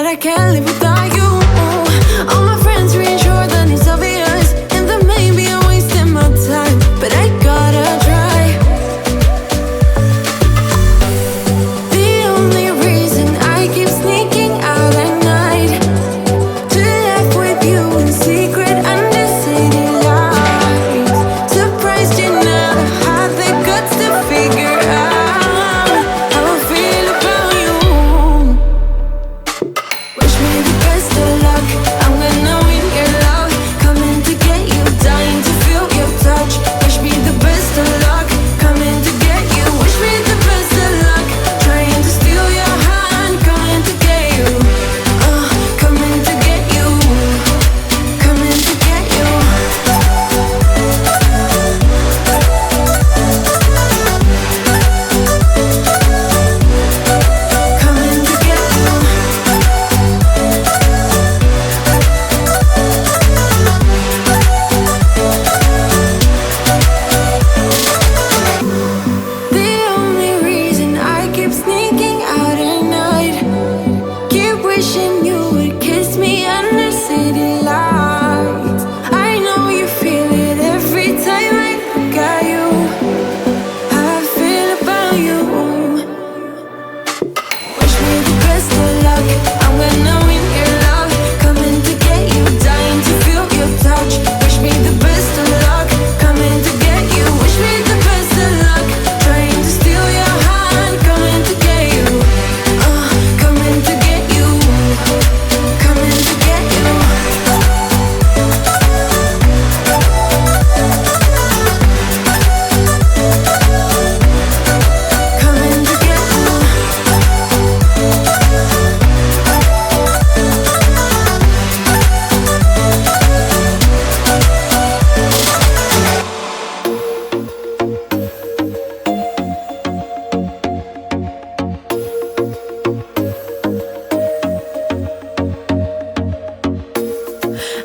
I can't live without you. All my friends reassure that it's obvious, and that maybe I'm wasting my time, but I gotta try. The only reason I keep sneaking out at night to laugh with you in secret under city lights. Surprised you never had the guts to figure out how I feel about you. Wish me the best of luck. I'm gonna win your love, coming to get you, dying to feel your touch. Wish me the best of luck, coming to get you. Wish me the best of luck, trying to steal your hand, coming to get you. Coming to get you, coming to get you. Coming to get you. The only reason I keep sneaking out at night, keep wishing you would kiss me under city lights. I know you feel it every time I look at you, how I feel about you. Wish me the best of luck. I'm gonna win your love, coming to get you, dying to feel your touch. Wish me the best of luck, coming to get you. Wish me the best of luck, trying to steal your hand, coming to get you. Coming to get you, coming to get you. Coming to get you.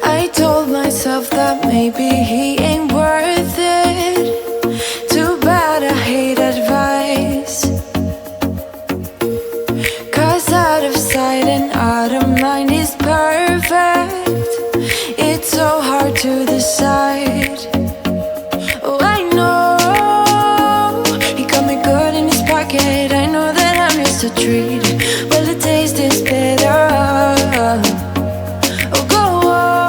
I told myself that maybe he ain't worth it. Too bad I hate advice, 'cause out of sight and out of mind is perfect. It's so hard to decide. Oh, I know he got me good in his pocket. I know that I'm just a treat. Well, the taste is better. Oh, go on,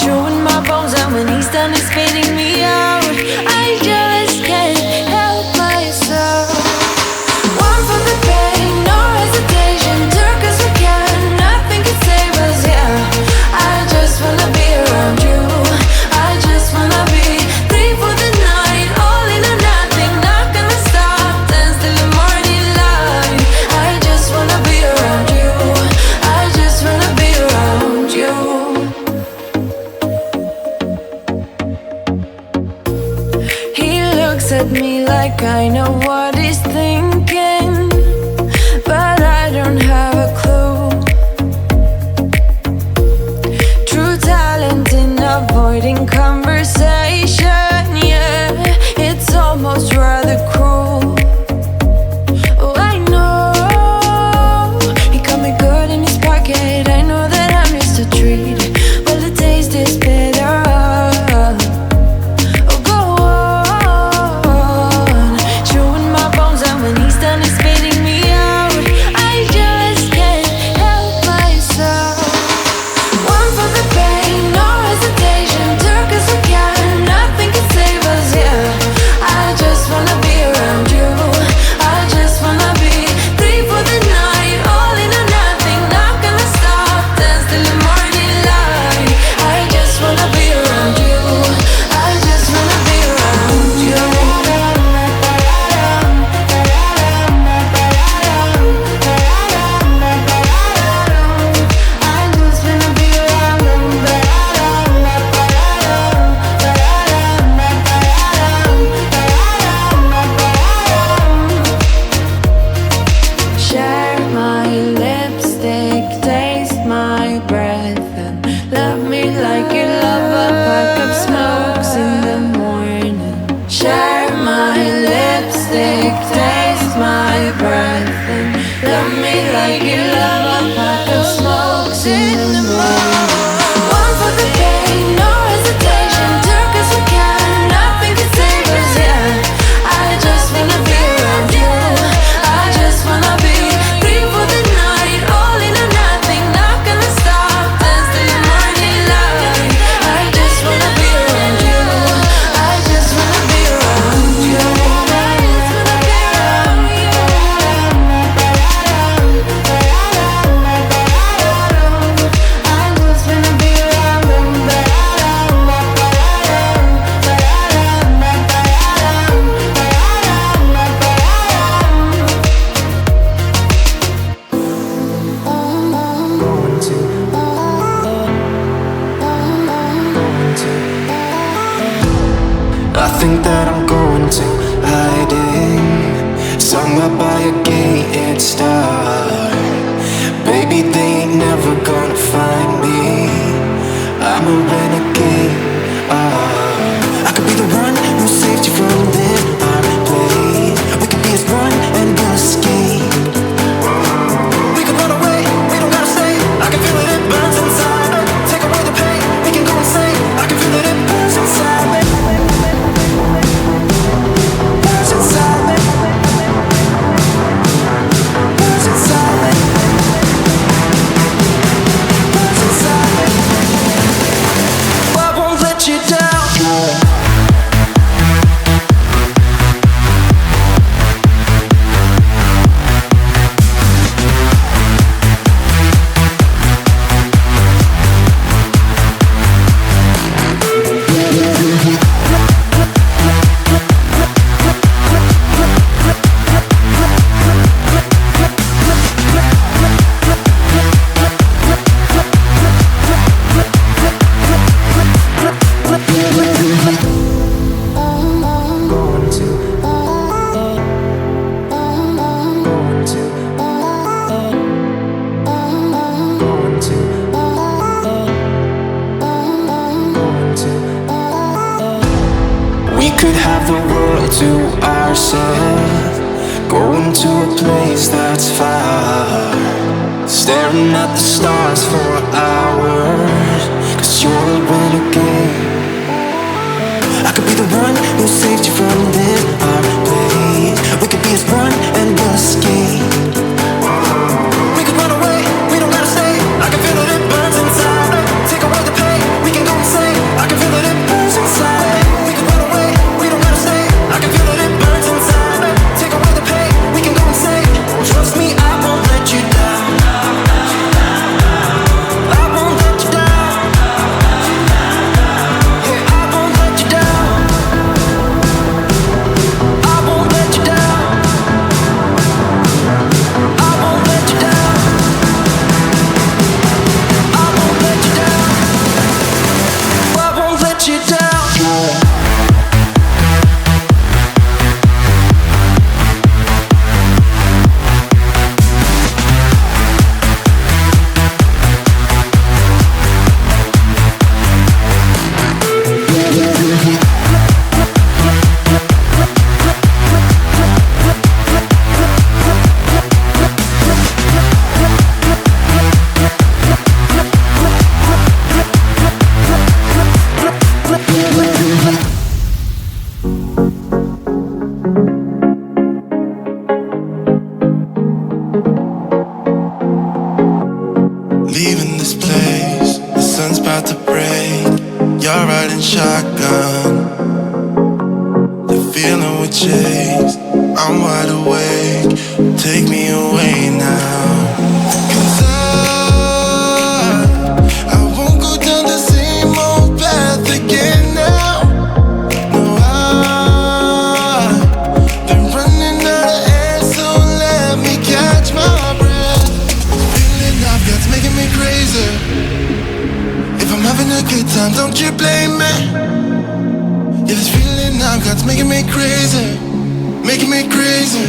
chewing my bones out when he's done is spitting me out. I just can't help myself. One for the pain, no hesitation. Took us again, nothing can save us, yeah. I just wanna be around you. I just wanna be free for the night, all in or nothing. Not gonna stop, dance till the morning light. I just wanna be around you. I just wanna be around you. He looks at me like I know what he's thinking, but I don't have a clue. True talent in avoiding conversation, yeah. It's almost rather cruel. Oh, I know he got me good in his pocket. I know that I'm just a treat. Well, the taste is better. Oh, go on, chewing making love a pack of smokes in the morning. One for the pain, no hesitation. Jerk as we can, nothing can save us. Yeah, I just wanna be around you. I just wanna be free for the night, all in or nothing. Not gonna stop, dance till the morning light. I just wanna be around you. I just wanna be around you. I just wanna be around you. I just wanna be around you. I think that I'm going to hiding somewhere by a gated star. Baby, they ain't never gonna find me. I'm a renegade. I could be the one who saved you from this place. We could be as one and we'll escape. We could run away, we don't gotta stay. I can feel it, it burns inside me. Take away the pain, we can go insane. I can feel it, it burns inside me. Burns inside me. Burns inside me. Burns inside me. I won't let you down. We could have the world to ourselves, going to a place that's far, staring at the stars for hours. 'Cause you're a renegade. I could be the one who saved you from this hard place. We could be as one and we'll escape. We could run away, we don't gotta stay. I can feel it, it burns inside me. Take away the pain, we can go insane. I can feel it, it burns inside me. We can run away, we don't gotta stay. I can feel it, it burns inside me. Take away the pain, we can go insane. Trust me, I won't let you down. I won't let you down. Yeah, I won't let you down. I won't let you down. I won't let you down. I won't let you down. I won't let you down. Leaving this place, the sun's about to break. You're riding shotgun, the feeling we chase. I'm wide awake, take me away now. 'Cause I won't go down the same old path again now. No, I've been running out of air, so let me catch my breath. Feeling I've got's making me crazy. If I'm having a good time, don't you blame me. Yeah, this feeling I've got's making me crazy, making me crazy.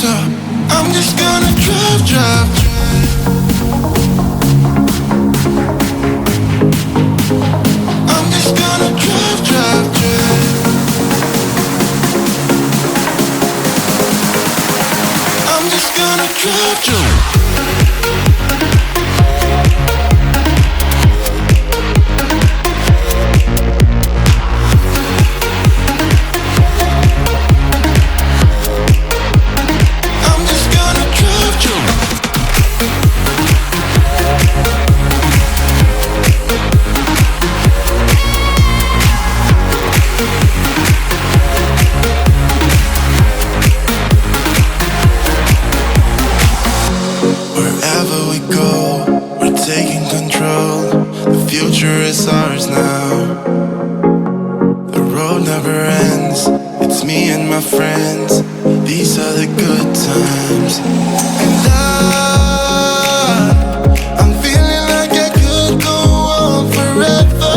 So I'm just gonna drive, drive, drive. I'm just gonna drive, drive, drive. I'm just gonna drive, drive. is ours now. The road never ends. It's me and my friends. These are the good times. And I'm feeling like I could go on forever.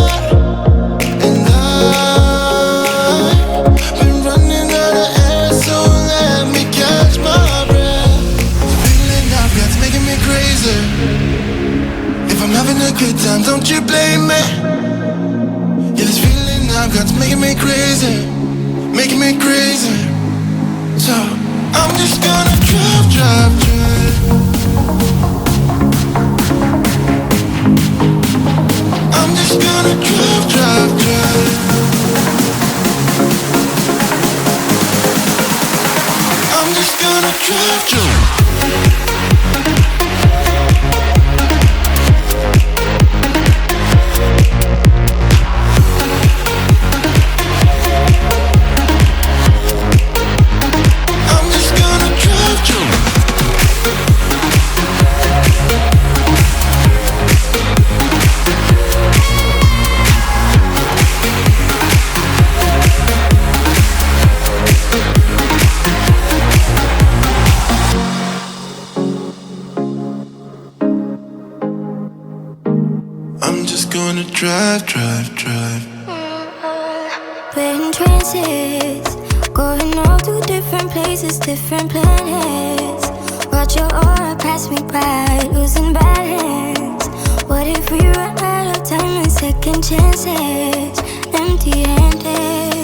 And I've been running out of air, so let me catch my breath. The feeling I've got's making me crazy. If I'm having a good time, don't you blame me. Yeah, this feeling I've got's making me crazy, making me crazy. So I'm just gonna drive, drive, drive. I'm just gonna drive, drive, drive. I'm just gonna drive, drive. I'm just gonna drive, drive, drive. We're in trances, going all to different places, different planets. Watch your aura pass me by, losing balance. What if we run out of time and second chances, empty-handed?